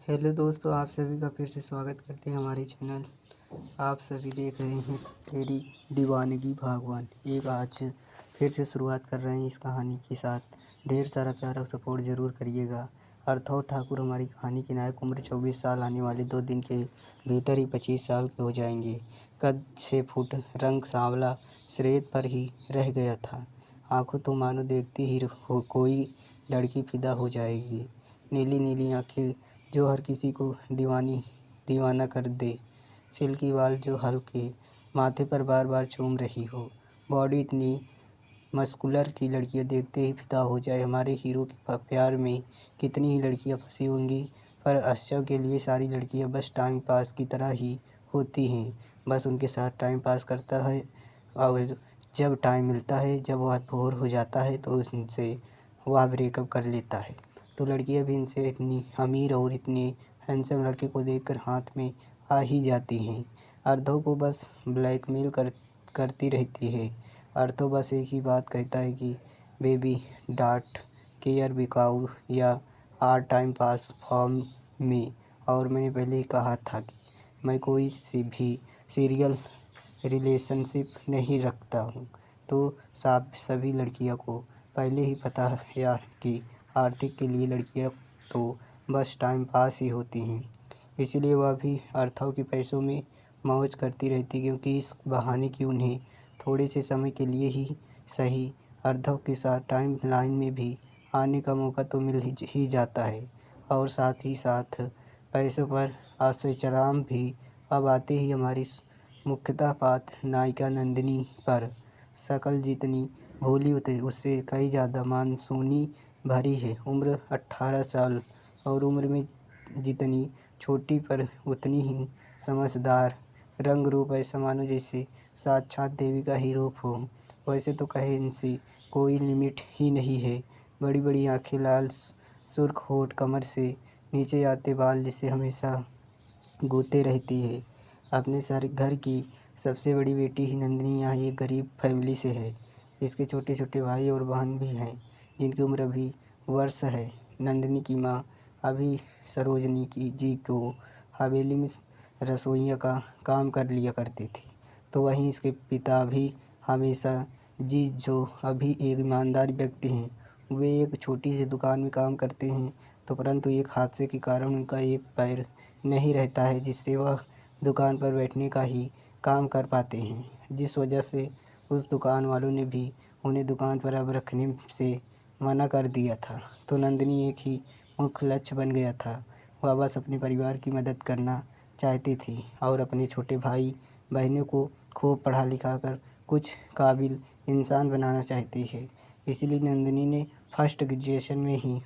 Hello दोस्तों, आप सभी का फिर से स्वागत करते हैं हमारे चैनल। आप सभी देख रहे हैं तेरी दीवानगी भागवान। एक आज फिर से शुरुआत कर रहे हैं इस कहानी के साथ। ढेर सारा प्यार और सपोर्ट ज़रूर करिएगा। अर्थव ठाकुर हमारी कहानी की नायक। उम्र 24 साल, आने वाले 2 दिन के भीतर ही 25 साल के हो जाएंगे। कद 6 फुट, रंग सांवला, श्वेत पर ही रह गया था। आंखों तो मानो देखती ही कोई लड़की फिदा हो जाएगी। नीली नीली आंखें जो हर किसी को दीवाना कर दे। सिल्की बाल जो हल्के माथे पर बार बार चूम रही हो। बॉडी इतनी मस्कुलर की लड़कियां देखते ही फिदा हो जाए। हमारे हीरो के प्यार में कितनी ही लड़कियां फंसी होंगी, पर आश्चर्य के लिए सारी लड़कियां बस टाइम पास की तरह ही होती हैं। बस उनके साथ टाइम पास करता है और जब टाइम मिलता है, जब वह बोर हो जाता है तो उनसे वह ब्रेकअप कर लेता है। तो लड़कियां भी इनसे इतनी अमीर और इतने हैंडसम लड़के को देखकर हाथ में आ ही जाती हैं। अर्धों को बस ब्लैकमेल करती रहती है। अर्धों बस एक ही बात कहता है कि बेबी डॉट केयर बिकाऊ या आर टाइम पास फॉर्म में। और मैंने पहले ही कहा था कि मैं कोई सी भी सीरियल रिलेशनशिप नहीं रखता हूँ। तो सभी लड़कियों को पहले ही पता है यार कि आर्थिक के लिए लड़कियां तो बस टाइम पास ही होती हैं। इसीलिए वह भी अर्थों के पैसों में मौज करती रहती, क्योंकि इस बहाने की उन्हें थोड़े से समय के लिए ही सही अर्थों के साथ टाइम लाइन में भी आने का मौका तो मिल ही जाता है। और साथ ही साथ पैसों पर आश्चर्याम भी अब आते ही हमारी मुख्यतः पात्र नायिका नंदिनी पर। शकल जितनी भोली होती उससे कई ज़्यादा मानसूनी भरी है। उम्र 18 साल और उम्र में जितनी छोटी पर उतनी ही समझदार। रंग रूप ऐसा मानो जैसे साक्षात देवी का ही रूप हो। वैसे तो कहे इनसे कोई लिमिट ही नहीं है। बड़ी बड़ी आंखें, लाल सुर्ख होठ, कमर से नीचे आते बाल जिसे हमेशा गूंथे रहती है। अपने सारे घर की सबसे बड़ी बेटी ही नंदिनी यहाँ एक गरीब फैमिली से है। इसके छोटे छोटे भाई और बहन भी हैं जिनकी उम्र अभी वर्ष है। नंदिनी की माँ अभी सरोजनी जी को हवेली में रसोइया का काम कर लिया करती थी। तो वहीं इसके पिता भी हमेशा जी, जो अभी एक ईमानदार व्यक्ति हैं, वे एक छोटी सी दुकान में काम करते हैं। तो परंतु एक हादसे के कारण उनका एक पैर नहीं रहता है, जिससे वह दुकान पर बैठने का ही काम कर पाते हैं। जिस वजह से उस दुकान वालों ने भी उन्हें दुकान पर अब रखने से मना कर दिया था। तो नंदिनी एक ही मुख्य लक्ष्य बन गया था। वह बस अपने परिवार की मदद करना चाहती थी और अपने छोटे भाई बहनों को खूब पढ़ा लिखा कर कुछ काबिल इंसान बनाना चाहती है। इसलिए नंदिनी ने फर्स्ट ग्रेजुएशन में ही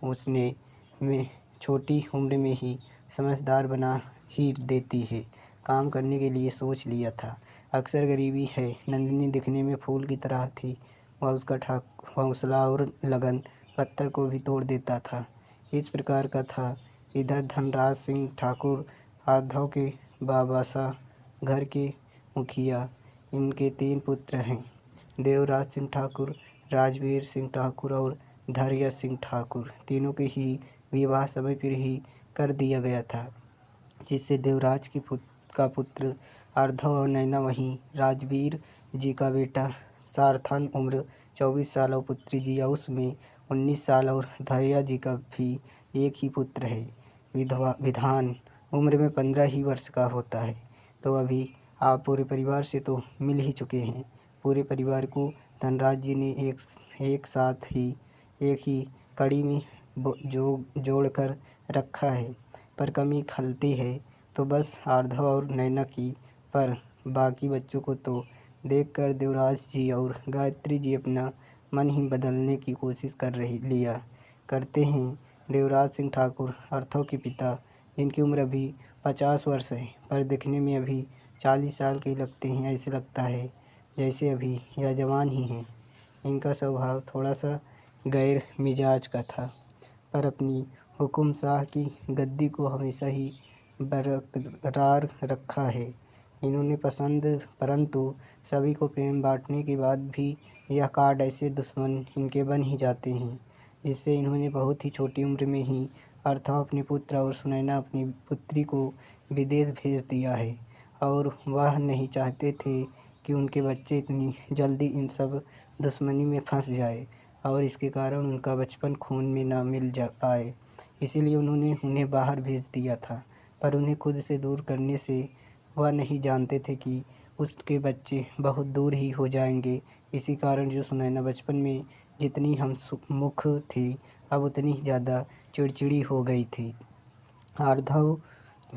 उसने में छोटी उम्र में ही समझदार बना ही देती है। काम करने के लिए सोच लिया था। अक्सर गरीबी है। नंदिनी दिखने में फूल की तरह थी। वह उसका हौसला और लगन पत्थर को भी तोड़ देता था। इस प्रकार का था। इधर धनराज सिंह ठाकुर आधव के बाबासा घर के मुखिया। इनके 3 पुत्र हैं, देवराज सिंह ठाकुर, राजवीर सिंह ठाकुर और धैर्य सिंह ठाकुर। तीनों के ही विवाह समय पर ही कर दिया गया था, जिससे देवराज का पुत्र अर्धव और नैना, वहीं राजवीर जी का बेटा सारथन उम्र 24 साल और पुत्री जिया उसमें 19 साल और धैर्य जी का भी एक ही पुत्र है। विधान उम्र में 15 ही वर्ष का होता है। तो अभी आप पूरे परिवार से तो मिल ही चुके हैं। पूरे परिवार को धनराज जी ने एक साथ ही एक ही कड़ी में जोड़कर रखा है। पर कमी खलती है तो बस आर्धव और नैना की। पर बाकी बच्चों को तो देखकर देवराज जी और गायत्री जी अपना मन ही बदलने की कोशिश करते हैं। देवराज सिंह ठाकुर अर्थव के पिता, जिनकी उम्र अभी 50 वर्ष है, पर दिखने में अभी 40 साल के लगते हैं। ऐसे लगता है जैसे अभी यह जवान ही हैं। इनका स्वभाव थोड़ा सा गैर मिजाज का था, पर अपनी हुकुम शाह की गद्दी को हमेशा ही बरकरार रखा है। इन्होंने परंतु सभी को प्रेम बांटने के बाद भी यह कार्ड ऐसे दुश्मन इनके बन ही जाते हैं, जिससे इन्होंने बहुत ही छोटी उम्र में ही आर्थव अपने पुत्र और सुनैना अपनी पुत्री को विदेश भेज दिया है और वह नहीं चाहते थे कि उनके बच्चे इतनी जल्दी इन सब दुश्मनी में फंस जाए और इसके कारण उनका बचपन खून में ना मिल जा पाए। इसीलिए उन्होंने उन्हें बाहर भेज दिया था, पर उन्हें खुद से दूर करने से वह नहीं जानते थे कि उसके बच्चे बहुत दूर ही हो जाएंगे। इसी कारण जो सुनैना बचपन में जितनी हंसमुख थी, अब उतनी ही ज़्यादा चिड़चिड़ी हो गई थी। आर्धव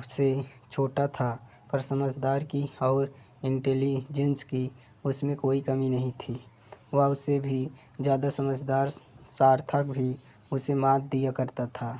से छोटा था, पर समझदार की और इंटेलिजेंस की उसमें कोई कमी नहीं थी। वह उससे भी ज़्यादा समझदार सार्थक भी उसे मात दिया करता था।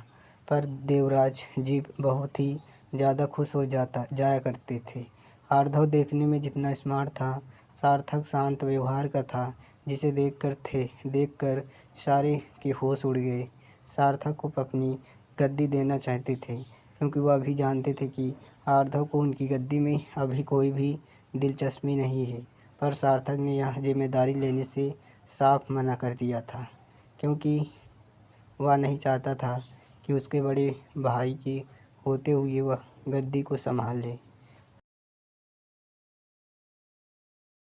पर देवराज जी बहुत ही ज़्यादा खुश हो जाया करते थे। आर्धव देखने में जितना स्मार्ट था, सार्थक शांत व्यवहार का था, जिसे देखकर सारे के होश उड़ गए। सार्थक को अपनी गद्दी देना चाहते थे, क्योंकि वह भी जानते थे कि आर्धव को उनकी गद्दी में अभी कोई भी दिलचस्पी नहीं है। पर सार्थक ने यह जिम्मेदारी लेने से साफ मना कर दिया था, क्योंकि वह नहीं चाहता था कि उसके बड़े भाई के होते हुए वह गद्दी को संभाले।